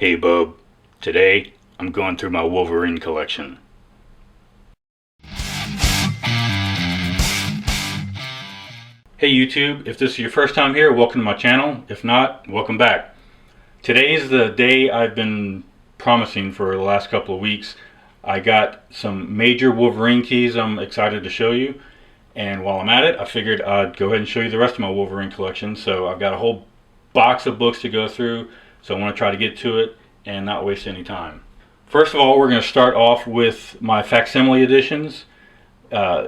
Hey bub, today I'm going through my Wolverine collection. Hey YouTube, if this is your first time here, welcome to my channel. If not, welcome back. Today is the day I've been promising for the last couple of weeks. I got some major Wolverine keys I'm excited to show you. And while I'm at it, I figured I'd go ahead and show you the rest of my Wolverine collection. So I've got a whole box of books to go through. So I want to try to get to it and not waste any time. First of all, we're going to start off with my facsimile editions.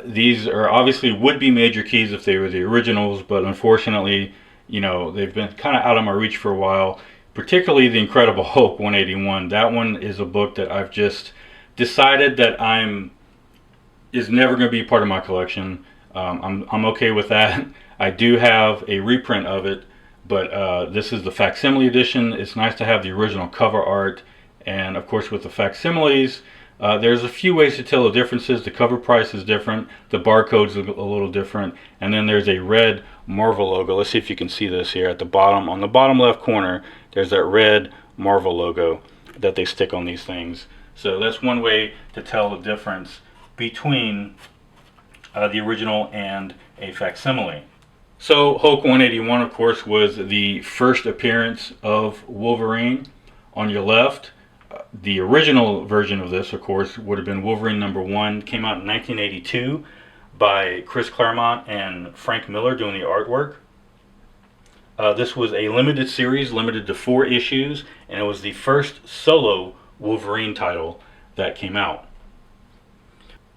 These are obviously would-be major keys if they were the originals, but unfortunately, you know, they've been kind of out of my reach for a while. Particularly the Incredible Hulk 181. That one is a book that I've just decided that is never going to be part of my collection. I'm okay with that. I do have a reprint of it, but this is the facsimile edition. It's nice to have the original cover art, and of course with the facsimiles, there's a few ways to tell the differences. The cover price is different, the barcode's a little different, and then there's a red Marvel logo. Let's see if you can see this here at the bottom. On the bottom left corner, there's that red Marvel logo that they stick on these things. So that's one way to tell the difference between the original and a facsimile. So Hulk 181, of course, was the first appearance of Wolverine. On your left, the original version of this, of course, would have been Wolverine #1. Came out in 1982 by Chris Claremont and Frank Miller doing the artwork. This was a limited series, limited to 4 issues, and it was the first solo Wolverine title that came out.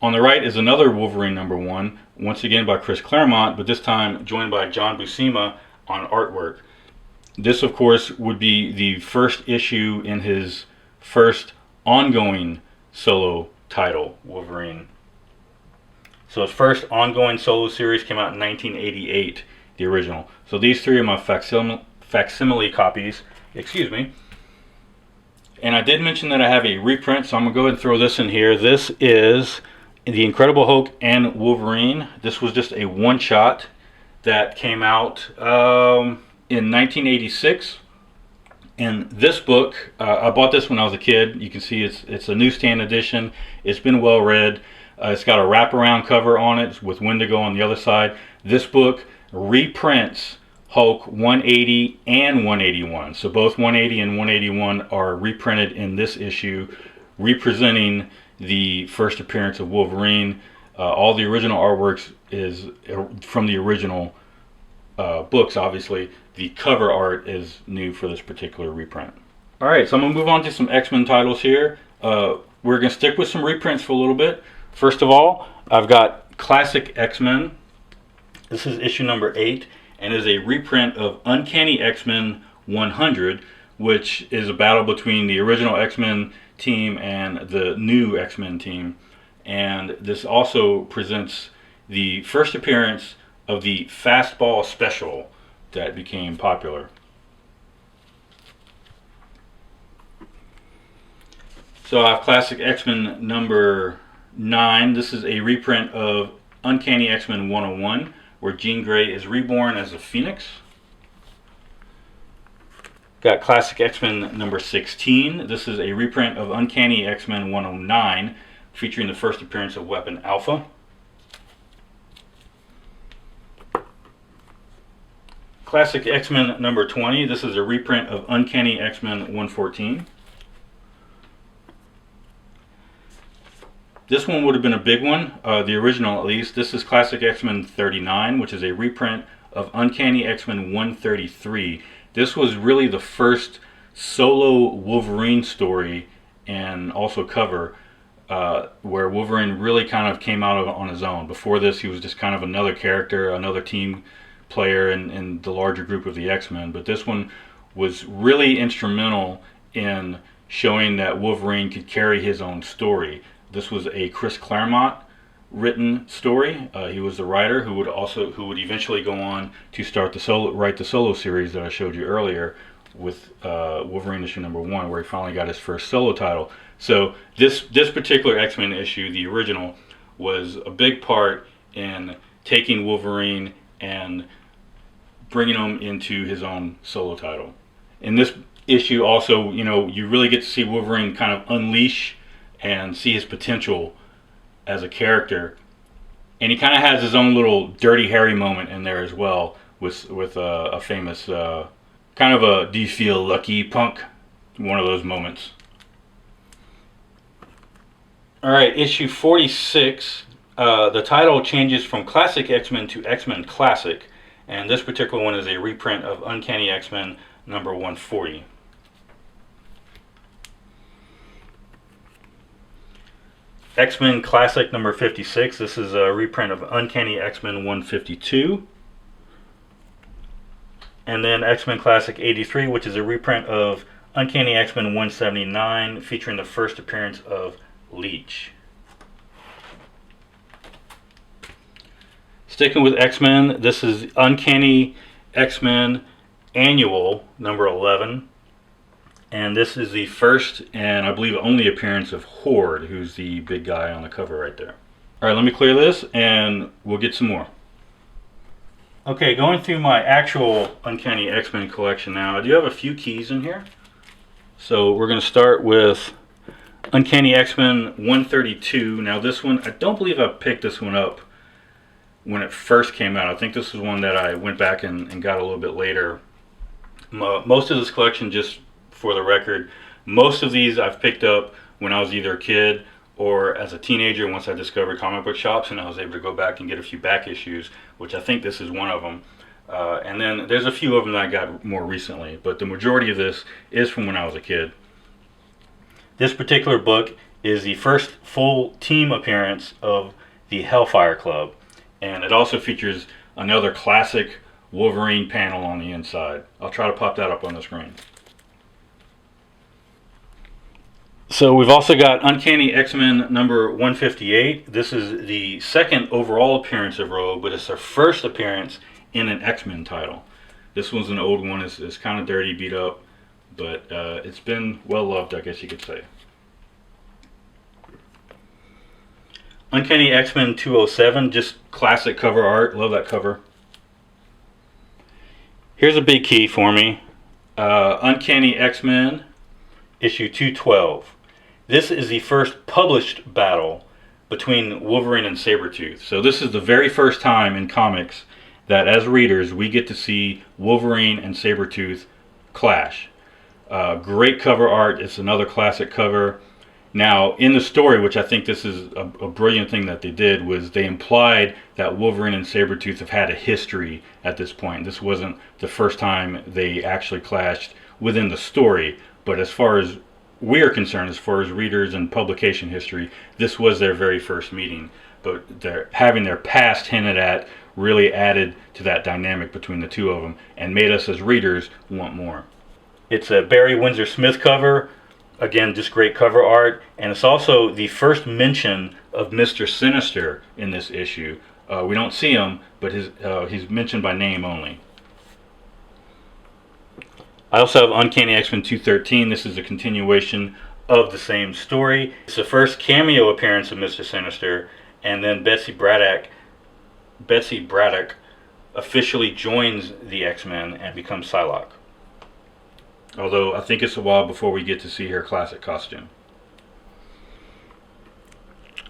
On the right is another Wolverine #1, once again by Chris Claremont, but this time joined by John Buscema on artwork. This, of course, would be the first issue in his first ongoing solo title, Wolverine. So his first ongoing solo series came out in 1988, the original. So these 3 are my facsimile copies, excuse me. And I did mention that I have a reprint, so I'm going to go ahead and throw this in here. This is The Incredible Hulk and Wolverine. This was just a one-shot that came out in 1986. And this book, I bought this when I was a kid. You can see it's a newsstand edition. It's been well read. It's got a wraparound cover on it with Wendigo on the other side. This book reprints Hulk 180 and 181. So both 180 and 181 are reprinted in this issue, representing the first appearance of Wolverine. All the original artworks is from the original books, obviously. The cover art is new for this particular reprint. Alright, so I'm going to move on to some X-Men titles here. We're going to stick with some reprints for a little bit. First of all, I've got Classic X-Men. This is issue number 8, and is a reprint of Uncanny X-Men 100, which is a battle between the original X-Men team and the new X-Men team. And this also presents the first appearance of the Fastball Special that became popular. So I have Classic X-Men number 9. This is a reprint of Uncanny X-Men 101, where Jean Grey is reborn as a Phoenix. Got Classic X-Men number 16. This is a reprint of Uncanny X-Men 109, featuring the first appearance of Weapon Alpha. Classic X-Men number 20. This is a reprint of Uncanny X-Men 114. This one would have been a big one, the original at least. This is Classic X-Men 39, which is a reprint of Uncanny X-Men 133. This was really the first solo Wolverine story and also cover where Wolverine really kind of came out on his own. Before this, he was just kind of another character, another team player in the larger group of the X-Men. But this one was really instrumental in showing that Wolverine could carry his own story. This was a Chris Claremont written story. He was the writer who would eventually go on to write the solo series that I showed you earlier with Wolverine issue number 1, where he finally got his first solo title. So this particular X-Men issue, the original, was a big part in taking Wolverine and bringing him into his own solo title. In this issue also, you really get to see Wolverine kind of unleash and see his potential as a character. And he kind of has his own little Dirty Harry moment in there as well, with a famous kind of a "Do you feel lucky, punk?" one of those moments. All right, issue 46. The title changes from Classic X-Men to X-Men Classic, and this particular one is a reprint of Uncanny X-Men number 140. X-Men Classic number 56. This is a reprint of Uncanny X-Men 152. And then X-Men Classic 83, which is a reprint of Uncanny X-Men 179, featuring the first appearance of Leech. Sticking with X-Men, this is Uncanny X-Men Annual number 11. And this is the first and I believe only appearance of Horde, who's the big guy on the cover right there. Alright, let me clear this and we'll get some more. Okay, going through my actual Uncanny X-Men collection now, I do have a few keys in here. So we're going to start with Uncanny X-Men 132. Now this one, I don't believe I picked this one up when it first came out. I think this is one that I went back and got a little bit later. Most of this collection, just for the record, most of these I've picked up when I was either a kid or as a teenager once I discovered comic book shops, and I was able to go back and get a few back issues, which I think this is one of them. And then there's a few of them that I got more recently, but the majority of this is from when I was a kid. This particular book is the first full team appearance of the Hellfire Club, and it also features another classic Wolverine panel on the inside. I'll try to pop that up on the screen. So we've also got Uncanny X-Men number 158. This is the second overall appearance of Rogue, but it's her first appearance in an X-Men title. This one's an old one. It's kind of dirty, beat up, but it's been well loved, I guess you could say. Uncanny X-Men 207, just classic cover art. Love that cover. Here's a big key for me. Uncanny X-Men issue 212. This is the first published battle between Wolverine and Sabretooth. So this is the very first time in comics that as readers we get to see Wolverine and Sabretooth clash. Great cover art. It's another classic cover. Now in the story, which I think this is a brilliant thing that they did, was they implied that Wolverine and Sabretooth have had a history at this point. This wasn't the first time they actually clashed within the story, but as far as we are concerned, as far as readers and publication history, this was their very first meeting. But having their past hinted at really added to that dynamic between the two of them and made us as readers want more. It's a Barry Windsor Smith cover. Again, just great cover art. And it's also the first mention of Mr. Sinister in this issue. We don't see him, but he's mentioned by name only. I also have Uncanny X-Men 213. This is a continuation of the same story. It's the first cameo appearance of Mr. Sinister, and then Betsy Braddock officially joins the X-Men and becomes Psylocke. Although I think it's a while before we get to see her classic costume.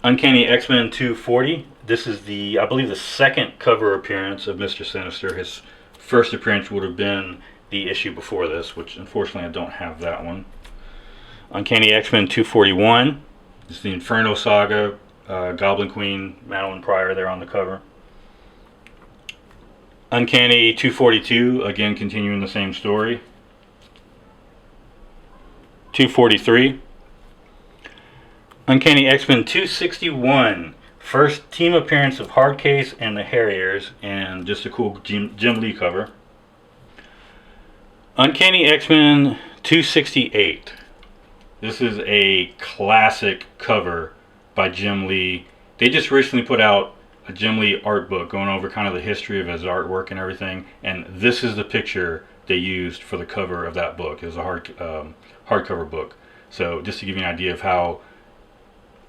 Uncanny X-Men 240. This is I believe the second cover appearance of Mr. Sinister. His first appearance would have been the issue before this, which unfortunately I don't have that one. Uncanny X-Men 241. This is the Inferno Saga. Goblin Queen, Madeline Pryor there on the cover. Uncanny 242, again continuing the same story. 243. Uncanny X-Men 261. First team appearance of Hardcase and the Harriers, and just a cool Jim Lee cover. Uncanny X-Men 268. This is a classic cover by Jim Lee. They just recently put out a Jim Lee art book going over kind of the history of his artwork and everything, and this is the picture they used for the cover of that book. It was a hardcover book. So just to give you an idea of how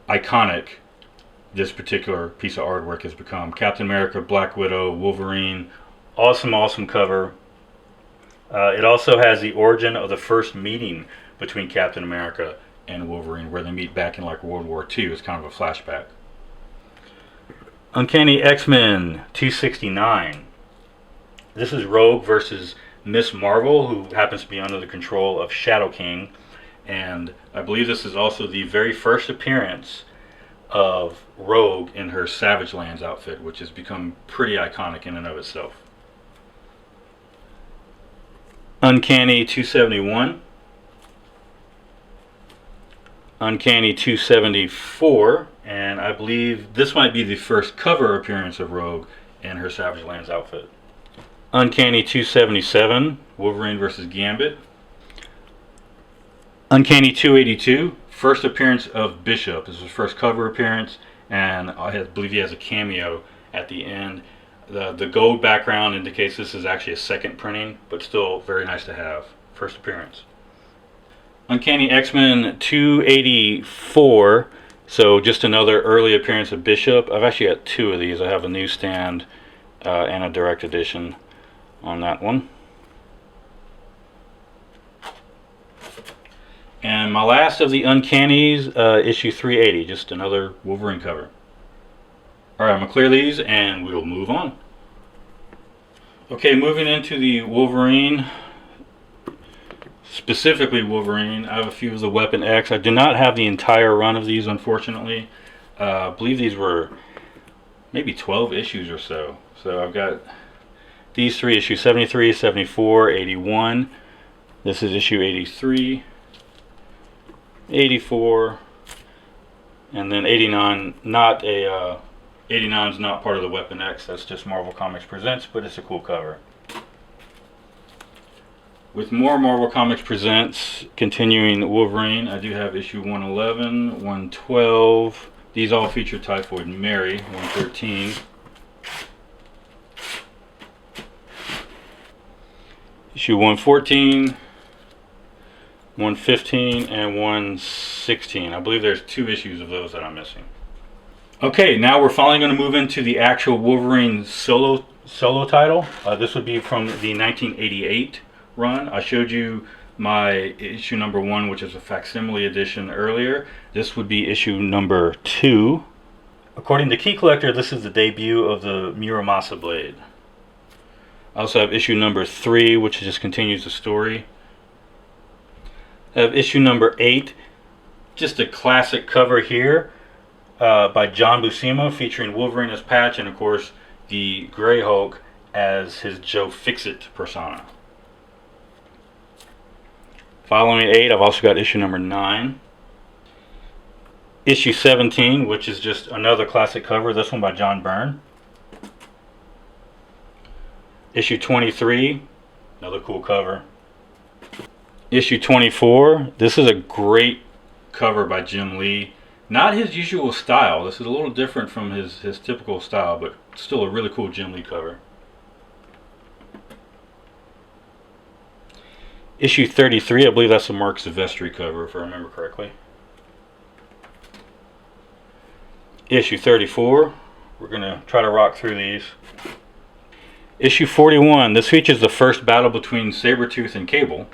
iconic this particular piece of artwork has become. Captain America, Black Widow, Wolverine, awesome cover. It also has the origin of the first meeting between Captain America and Wolverine, where they meet back in like World War II. It's kind of a flashback. Uncanny X-Men 269. This is Rogue versus Miss Marvel, who happens to be under the control of Shadow King. And I believe this is also the very first appearance of Rogue in her Savage Lands outfit, which has become pretty iconic in and of itself. Uncanny 271. Uncanny 274, and I believe this might be the first cover appearance of Rogue in her Savage Lands outfit. Uncanny 277, Wolverine vs. Gambit. Uncanny 282, first appearance of Bishop. This is his first cover appearance, and I believe he has a cameo at the end. The gold background indicates this is actually a second printing, but still very nice to have. First appearance. Uncanny X-Men 284, so just another early appearance of Bishop. I've actually got two of these. I have a newsstand and a direct edition on that one. And my last of the Uncannies, issue 380, just another Wolverine cover. Alright, I'm going to clear these and we'll move on. Okay, moving into the Wolverine, specifically Wolverine, I have a few of the Weapon X. I do not have the entire run of these, unfortunately. I believe these were maybe 12 issues or so. So I've got these three, issue 73, 74, 81. This is issue 83, 84, and then 89. 89 is not part of the Weapon X. That's just Marvel Comics Presents, but it's a cool cover. With more Marvel Comics Presents, continuing Wolverine, I do have issue 111, 112. These all feature Typhoid Mary, 113. Issue 114, 115, and 116. I believe there's 2 issues of those that I'm missing. Okay, now we're finally going to move into the actual Wolverine solo title. This would be from the 1988 run. I showed you my issue number 1, which is a facsimile edition earlier. This would be issue number 2. According to Key Collector, this is the debut of the Muramasa Blade. I also have issue number 3, which just continues the story. I have issue number 8, just a classic cover here by John Buscema, featuring Wolverine as Patch, and of course the Grey Hulk as his Joe Fixit persona. Following 8, I've also got issue number 9. Issue 17, which is just another classic cover, this one by John Byrne. Issue 23, another cool cover. Issue 24, this is a great cover by Jim Lee. Not his usual style. This is a little different from his typical style, but still a really cool Jim Lee cover. Issue 33, I believe that's a Mark Silvestri cover, if I remember correctly. Issue 34, we're going to try to rock through these. Issue 41, this features the first battle between Sabretooth and Cable.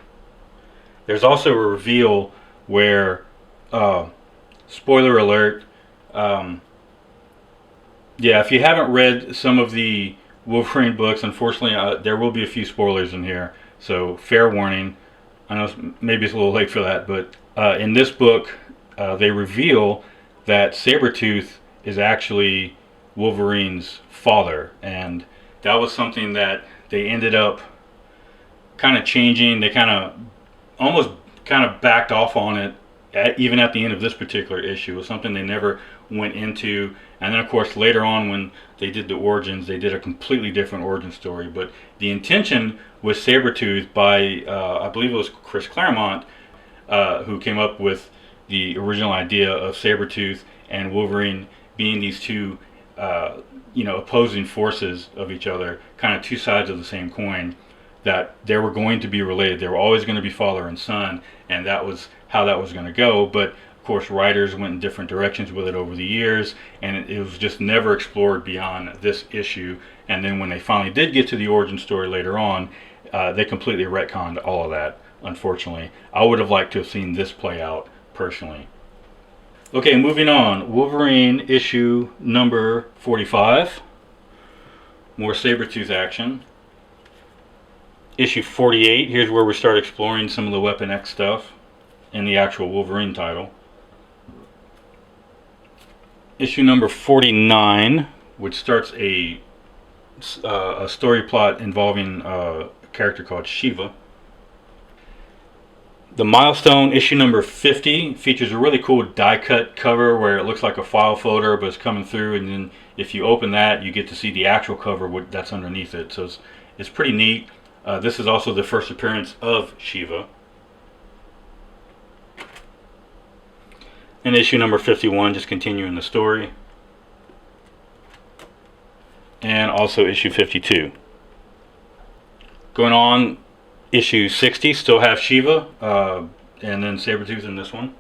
There's also a reveal where, spoiler alert, yeah, if you haven't read some of the Wolverine books, unfortunately there will be a few spoilers in here, so fair warning. I know maybe it's a little late for that, but in this book they reveal that Sabretooth is actually Wolverine's father, and that was something that they ended up kind of changing. They almost backed off on it even at the end of this particular issue. It was something they never went into, and then of course later on when they did the origins, they did a completely different origin story. But the intention was Sabretooth by I believe it was Chris Claremont who came up with the original idea of Sabretooth and Wolverine being these two opposing forces of each other, kind of two sides of the same coin, that they were going to be related. They were always going to be father and son, and that was how that was going to go. But of course writers went in different directions with it over the years, and it was just never explored beyond this issue. And then when they finally did get to the origin story later on, They completely retconned all of that, unfortunately. I would have liked to have seen this play out, personally. Okay, moving on. Wolverine issue number 45. More Sabretooth action. Issue 48, here's where we start exploring some of the Weapon X stuff in the actual Wolverine title. Issue number 49, which starts a story plot involving a character called Shiva. The Milestone issue number 50 features a really cool die-cut cover where it looks like a file folder, but it's coming through, and then if you open that, you get to see the actual cover that's underneath it. So it's pretty neat. This is also the first appearance of Shiva. And issue number 51, just continuing the story. And also issue 52. Going on, issue 60, still have Shiva, and then Sabretooth in this one.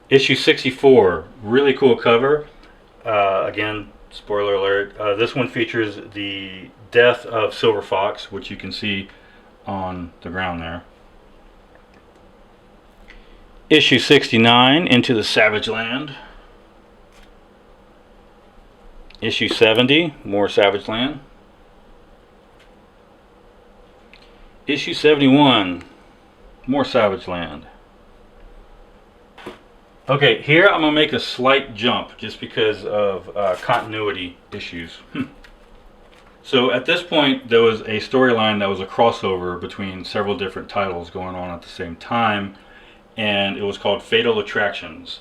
Issue 64, really cool cover. Again, spoiler alert, this one features the death of Silver Fox, which you can see on the ground there. Issue 69, Into the Savage Land. Issue 70, more Savage Land. Issue 71, more Savage Land. Okay, here I'm going to make a slight jump just because of continuity issues. So at this point, there was a storyline that was a crossover between several different titles going on at the same time, and it was called Fatal Attractions.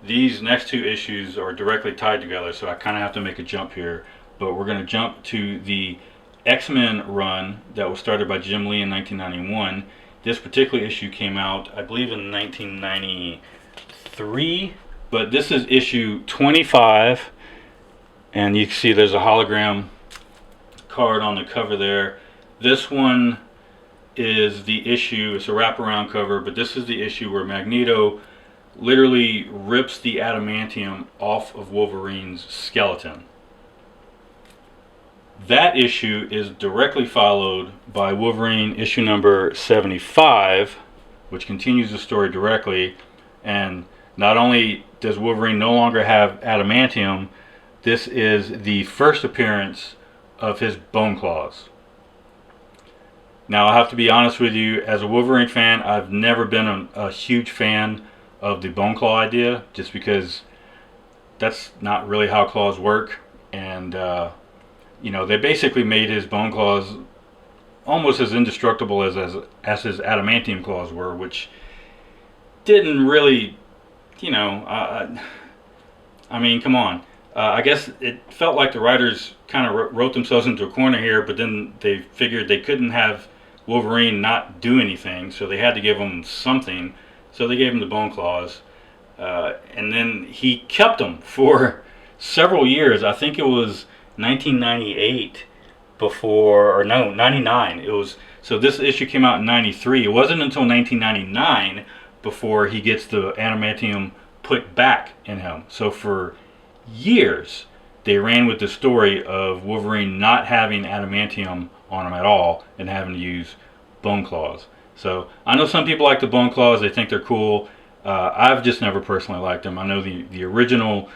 These next two issues are directly tied together, so I kind of have to make a jump here, but we're going to jump to the X-Men run that was started by Jim Lee in 1991. This particular issue came out, I believe, in 1993, but this is issue 25, and you can see there's a hologram card on the cover there. This one is the issue, it's a wraparound cover, but this is the issue where Magneto literally rips the adamantium off of Wolverine's skeleton. That issue is directly followed by Wolverine issue number 75, which continues the story directly, and not only does Wolverine no longer have adamantium, this is the first appearance of his bone claws. Now, I have to be honest with you, as a Wolverine fan, I've never been a huge fan of the bone claw idea, just because that's not really how claws work, and you know, they basically made his bone claws almost as indestructible as his adamantium claws were, which didn't really, you know, I mean, come on. I guess it felt like the writers kind of wrote themselves into a corner here, but then they figured they couldn't have Wolverine not do anything, so they had to give him something, so they gave him the bone claws, and then he kept them for several years. I think it was 1998 before, or no, 99. It was, so this issue came out in 93. It wasn't until 1999 before he gets the adamantium put back in him. So for years they ran with the story of Wolverine not having adamantium on him at all and having to use bone claws. So I know some people like the bone claws, they think they're cool. I've just never personally liked them. I know the original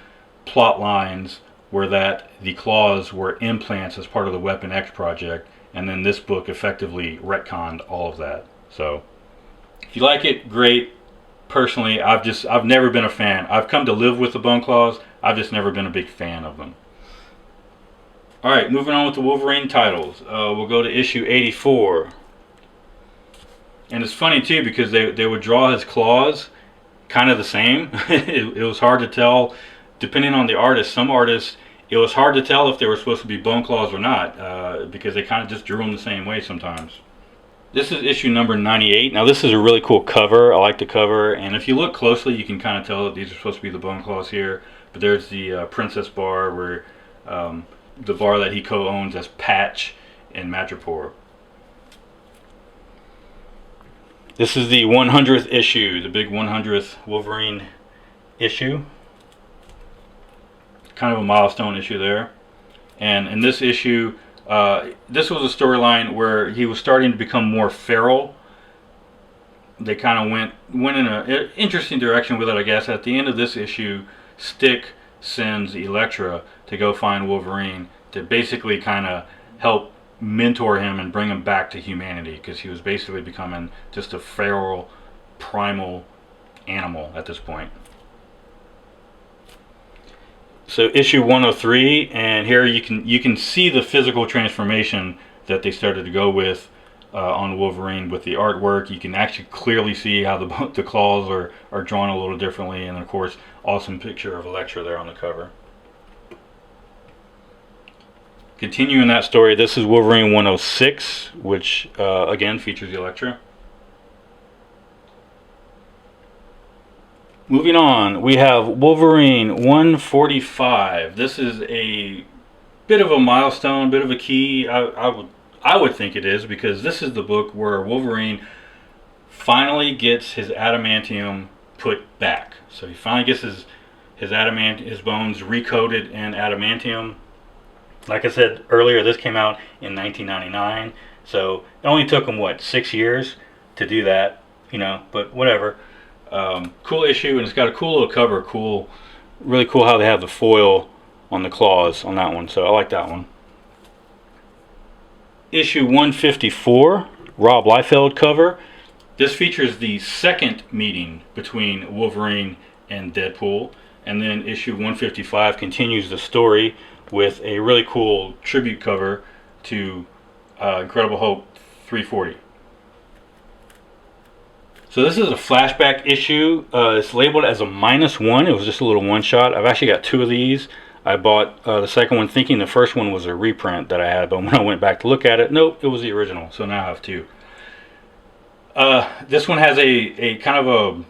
plot lines were that the claws were implants as part of the Weapon X project, and then this book effectively retconned all of that. So if you like it, great. Personally, I've never been a fan. I've come to live with the bone claws. I've just never been a big fan of them. Alright, moving on with the Wolverine titles. We'll go to issue 84. And it's funny too, because they would draw his claws kind of the same. It was hard to tell, depending on the artist. Some artists, it was hard to tell if they were supposed to be bone claws or not, because they kind of just drew them the same way sometimes. This is issue number 98. Now this is a really cool cover. I like the cover, and if you look closely you can kind of tell that these are supposed to be the bone claws here. But there's the Princess bar, where the bar that he co-owns as Patch in Madripoor. This is the 100th issue, the big 100th Wolverine issue. Kind of a milestone issue there. And in this issue, this was a storyline where he was starting to become more feral. They kind of went in an interesting direction with it, I guess. At the end of this issue, Stick sends Elektra to go find Wolverine to basically kind of help mentor him and bring him back to humanity, because he was basically becoming just a feral, primal animal at this point. So issue 103, and here you can see the physical transformation that they started to go with on Wolverine with the artwork. You can actually clearly see how the claws are drawn a little differently, and of course, awesome picture of Elektra there on the cover. Continuing that story, this is Wolverine 106, which again features Elektra. Moving on, we have Wolverine 145. This is a bit of a milestone, bit of a key. I would think it is, because this is the book where Wolverine finally gets his adamantium put back. So he finally gets his bones recoated in adamantium. Like I said earlier, this came out in 1999, so it only took him, what, 6 years to do that, you know, but whatever. Cool issue, and it's got a cool little cover. Really cool how they have the foil on the claws on that one, so I like that one. Issue 154, Rob Liefeld cover. This features the second meeting between Wolverine and Deadpool, and then issue 155 continues the story with a really cool tribute cover to Incredible Hulk 340. So this is a flashback issue. It's labeled as a -1. It was just a little one-shot. I've actually got 2 of these. I bought the second one thinking the first one was a reprint that I had, but when I went back to look at it, nope, it was the original. So now I have 2. This one has a kind of a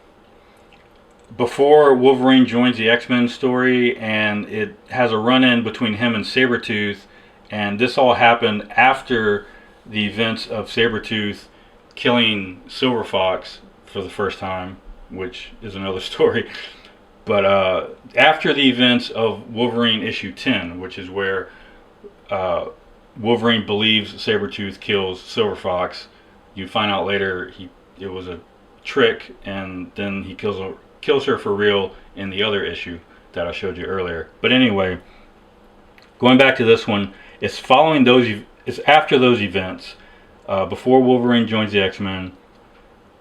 before Wolverine joins the X-Men story, and it has a run-in between him and Sabretooth, and this all happened after the events of Sabretooth killing Silver Fox for the first time, which is another story. But after the events of Wolverine issue 10, which is where Wolverine believes Sabretooth kills Silver Fox, you find out later it was a trick, and then he kills her for real in the other issue that I showed you earlier. But anyway, going back to this one, it's after those events, before Wolverine joins the X-Men.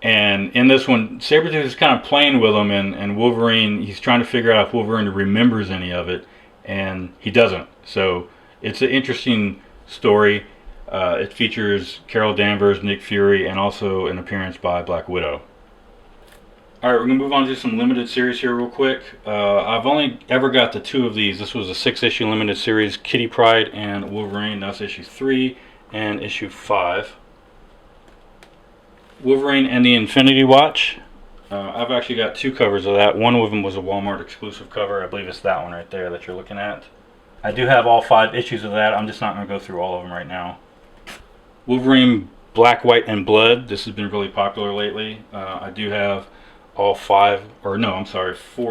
And in this one, Sabretooth is kind of playing with him, and Wolverine, he's trying to figure out if Wolverine remembers any of it, and he doesn't. So it's an interesting story. It features Carol Danvers, Nick Fury, and also an appearance by Black Widow. Alright, we're going to move on to some limited series here real quick. I've only ever got the 2 of these. This was a 6-issue limited series, Kitty Pryde and Wolverine. That's issue 3 and issue 5. Wolverine and the Infinity Watch. I've actually got 2 covers of that. One of them was a Walmart exclusive cover. I believe it's that one right there that you're looking at. I do have all 5 issues of that. I'm just not going to go through all of them right now. Wolverine Black, White, and Blood. This has been really popular lately. I do have all 4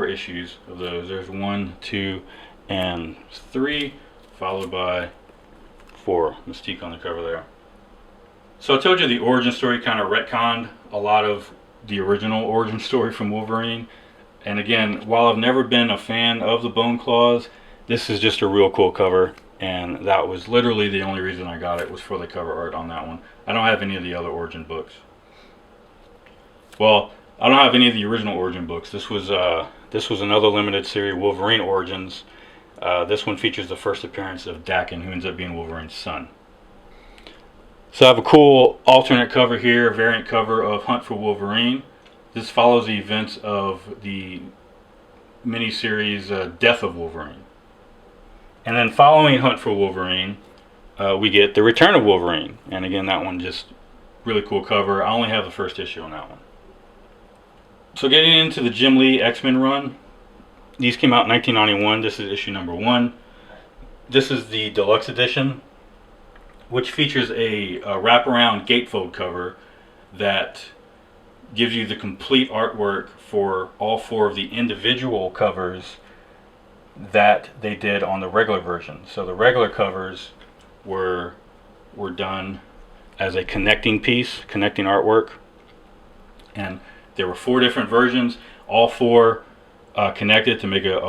issues of those. There's 1, 2, and 3, followed by 4. Mystique on the cover there. So I told you the origin story kind of retconned a lot of the original origin story from Wolverine. And again, while I've never been a fan of the Bone Claws, this is just a real cool cover. And that was literally the only reason I got it, was for the cover art on that one. I don't have any of the other origin books. Well, I don't have any of the original origin books. This was another limited series, Wolverine Origins. This one features the first appearance of Daken, who ends up being Wolverine's son. So I have a cool alternate cover here, variant cover of Hunt for Wolverine. This follows the events of the miniseries Death of Wolverine. And then following Hunt for Wolverine, we get The Return of Wolverine. And again, that one just really cool cover. I only have the first issue on that one. So getting into the Jim Lee X-Men run, these came out in 1991. This is issue number 1. This is the deluxe edition, which features a wraparound gatefold cover that gives you the complete artwork for all 4 of the individual covers that they did on the regular version. So the regular covers were done as a connecting piece, connecting artwork, and there were 4 different versions, all 4 connected to make a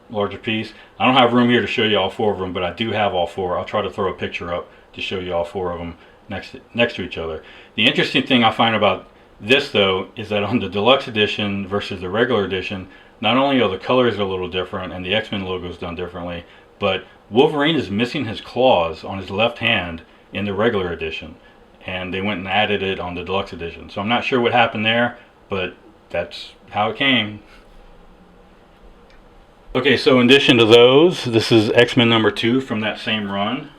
larger piece. I don't have room here to show you all 4 of them, but I do have all 4. I'll try to throw a picture up to show you all 4 of them next to each other. The interesting thing I find about this, though, is that on the deluxe edition versus the regular edition, not only are the colors a little different and the X-Men logo is done differently, but Wolverine is missing his claws on his left hand in the regular edition, and they went and added it on the deluxe edition. So I'm not sure what happened there, but that's how it came. Okay, so in addition to those, this is X-Men number 2 from that same run.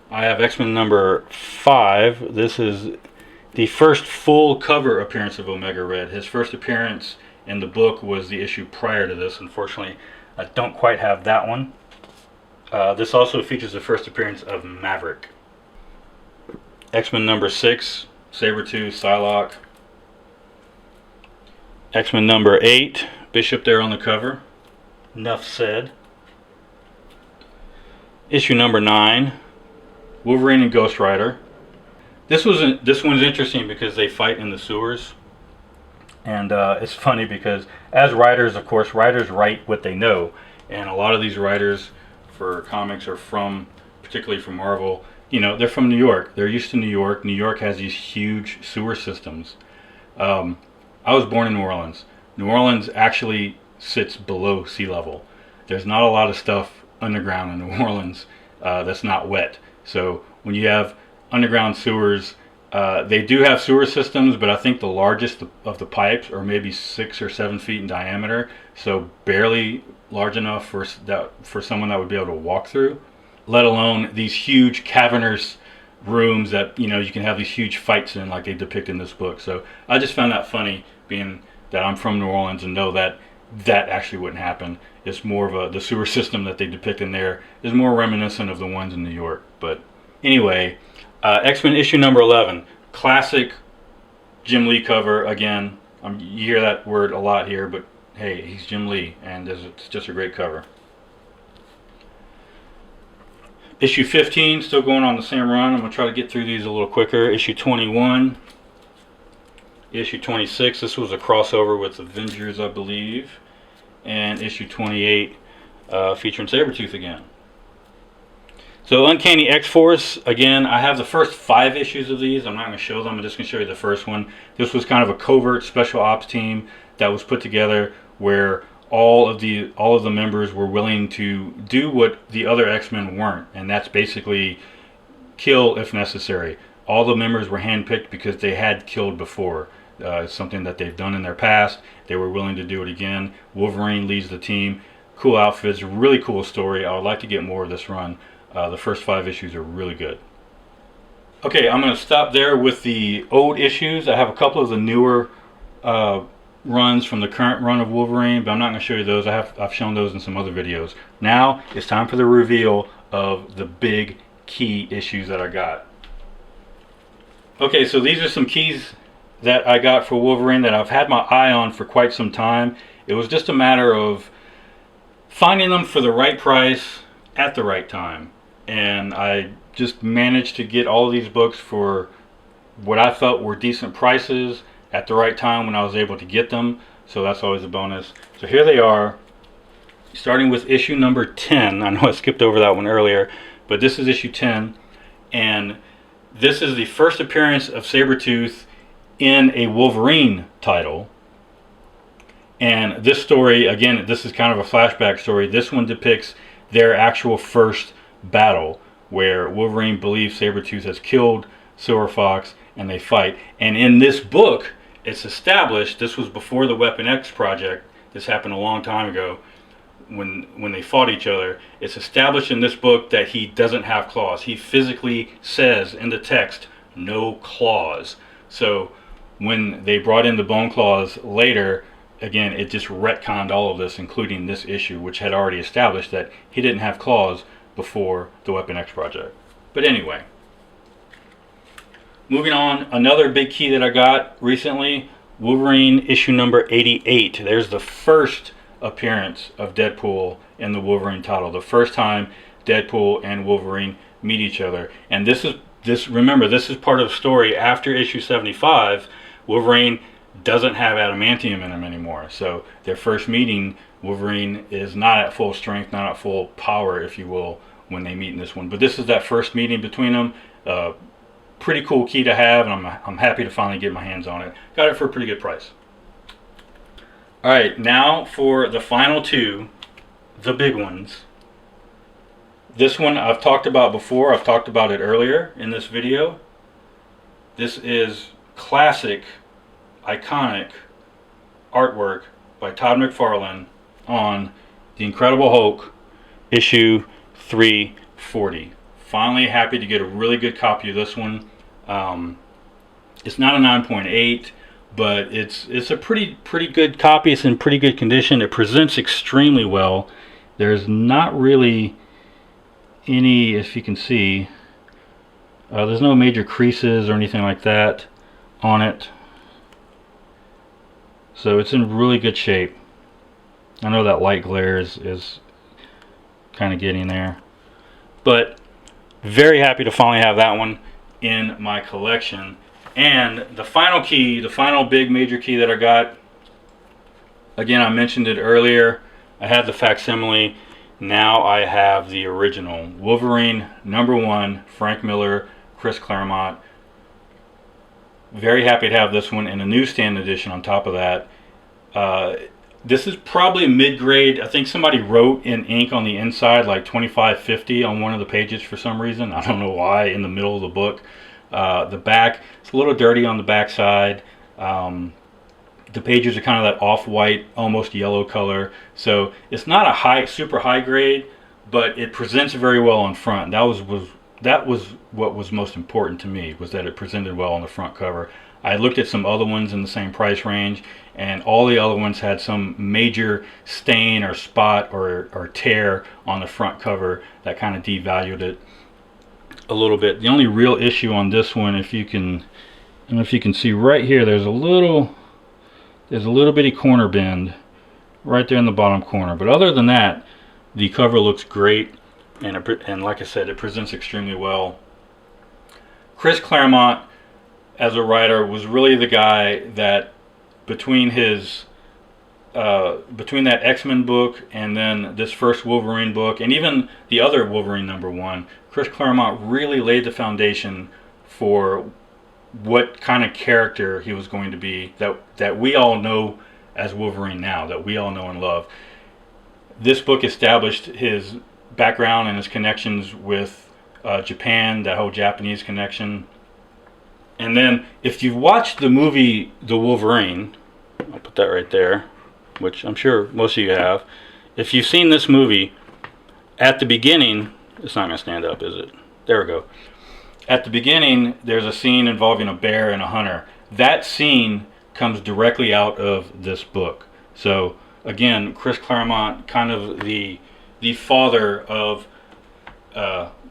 I have X-Men number 5. This is the first full cover appearance of Omega Red. His first appearance in the book was the issue prior to this. Unfortunately, I don't quite have that one. This also features the first appearance of Maverick. X-Men number 6, Sabretooth, Psylocke. X-Men number 8, Bishop there on the cover. Enough said. Issue number 9, Wolverine and Ghost Rider. This one's interesting because they fight in the sewers, and it's funny because as writers, of course, writers write what they know, and a lot of these writers for comics are from, particularly from Marvel, you know, they're from New York. They're used to New York. New York has these huge sewer systems. I was born in New Orleans. New Orleans actually sits below sea level. There's not a lot of stuff underground in New Orleans that's not wet. So when you have underground sewers, they do have sewer systems, but I think the largest of the pipes are maybe 6 or 7 feet in diameter, so barely large enough for someone that would be able to walk through, let alone these huge cavernous rooms that, you know, you can have these huge fights in like they depict in this book. So I just found that funny, being that I'm from New Orleans and know that that actually wouldn't happen. It's more of the sewer system that they depict in there is more reminiscent of the ones in New York. But anyway, X-Men issue number 11, classic Jim Lee cover again. You hear that word a lot here, but hey, he's Jim Lee, and it's just a great cover. Issue 15, still going on the same run. I'm going to try to get through these a little quicker. Issue 21, issue 26, this was a crossover with Avengers, I believe, and issue 28 featuring Sabretooth again. So Uncanny X-Force, again, I have the first 5 issues of these. I'm not going to show them, I'm just going to show you the first one. This was kind of a covert special ops team that was put together where all of the members were willing to do what the other X-Men weren't, and that's basically kill if necessary. All the members were handpicked because they had killed before. It's something that they've done in their past. They were willing to do it again. Wolverine leads the team. Cool outfits, really cool story. I would like to get more of this run. The first 5 issues are really good. Okay, I'm going to stop there with the old issues. I have a couple of the newer runs from the current run of Wolverine, but I'm not going to show you those. I've shown those in some other videos. Now it's time for the reveal of the big key issues that I got. Okay, so these are some keys that I got for Wolverine that I've had my eye on for quite some time. It was just a matter of finding them for the right price at the right time, and I just managed to get all of these books for what I felt were decent prices at the right time when I was able to get them, so that's always a bonus. So here they are, starting with issue number 10. I know I skipped over that one earlier, but this is issue 10, and this is the first appearance of Sabretooth in a Wolverine title. And this story, again, this is kind of a flashback story. This one depicts their actual first battle, where Wolverine believes Sabretooth has killed Silver Fox, and they fight. And in this book, it's established, this was before the Weapon X project, this happened a long time ago, when they fought each other. It's established in this book that he doesn't have claws. He physically says in the text, no claws. So when they brought in the bone claws later, again, it just retconned all of this, including this issue, which had already established that he didn't have claws before the Weapon X project. But anyway, moving on, another big key that I got recently, Wolverine issue number 88. There's the first appearance of Deadpool in the Wolverine title. The first time Deadpool and Wolverine meet each other. And remember, this is part of the story after issue 75. Wolverine doesn't have adamantium in him anymore. So their first meeting, Wolverine is not at full strength, not at full power, if you will, when they meet in this one. But this is that first meeting between them. Pretty cool key to have, and I'm happy to finally get my hands on it. Got it for a pretty good price. Alright, now for the final two, the big ones. This one I've talked about before. I've talked about it earlier in this video. This is classic, iconic artwork by Todd McFarlane on The Incredible Hulk, issue 340. Finally happy to get a really good copy of this one. It's not a 9.8, but it's a pretty good copy. It's in pretty good condition. It presents extremely well. There's not really any, if you can see, there's no major creases or anything like that on it. So it's in really good shape. I know that light glare is kind of getting there, but very happy to finally have that one in my collection. And the final key, the final big major key that I got, again, I mentioned it earlier, I had the facsimile. Now I have the original Wolverine #1, Frank Miller, Chris Claremont. Very happy to have this one in a newsstand edition on top of that. This is probably mid-grade. I think somebody wrote in ink on the inside like 2550 on one of the pages for some reason. I don't know why, in the middle of the book. The back, it's a little dirty on the back side. The pages are kind of that off-white, almost yellow color. So it's not a super high grade, but it presents very well on front. That was what was most important to me, was that it presented well on the front cover. I looked at some other ones in the same price range, and all the other ones had some major stain or spot or tear on the front cover that kind of devalued it a little bit. The only real issue on this one, if you can see right here, there's a little bitty corner bend right there in the bottom corner. But other than that, the cover looks great, and like I said, it presents extremely well. Chris Claremont, as a writer, was really the guy that between that X-Men book and then this first Wolverine book, and even the other Wolverine #1, Chris Claremont really laid the foundation for what kind of character he was going to be, that we all know as Wolverine now, that we all know and love. This book established his background and his connections with Japan, that whole Japanese connection. And then if you've watched the movie The Wolverine, I'll put that right there, which I'm sure most of you have. If you've seen this movie, at the beginning, it's not going to stand up, is it? There we go. At the beginning, there's a scene involving a bear and a hunter. That scene comes directly out of this book. So again, Chris Claremont, kind of the father of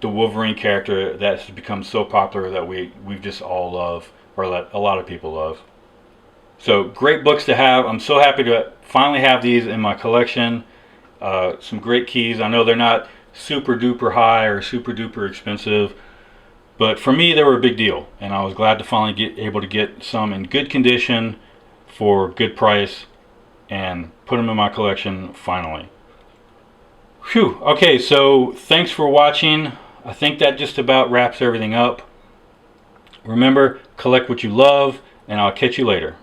the Wolverine character that has become so popular that we just all love, or that a lot of people love. So great books to have. I'm so happy to finally have these in my collection. Some great keys. I know they're not super duper high or super duper expensive, but for me they were a big deal, and I was glad to finally able to get some in good condition for good price and put them in my collection finally. Phew. Okay, so thanks for watching. I think that just about wraps everything up. Remember, collect what you love, and I'll catch you later.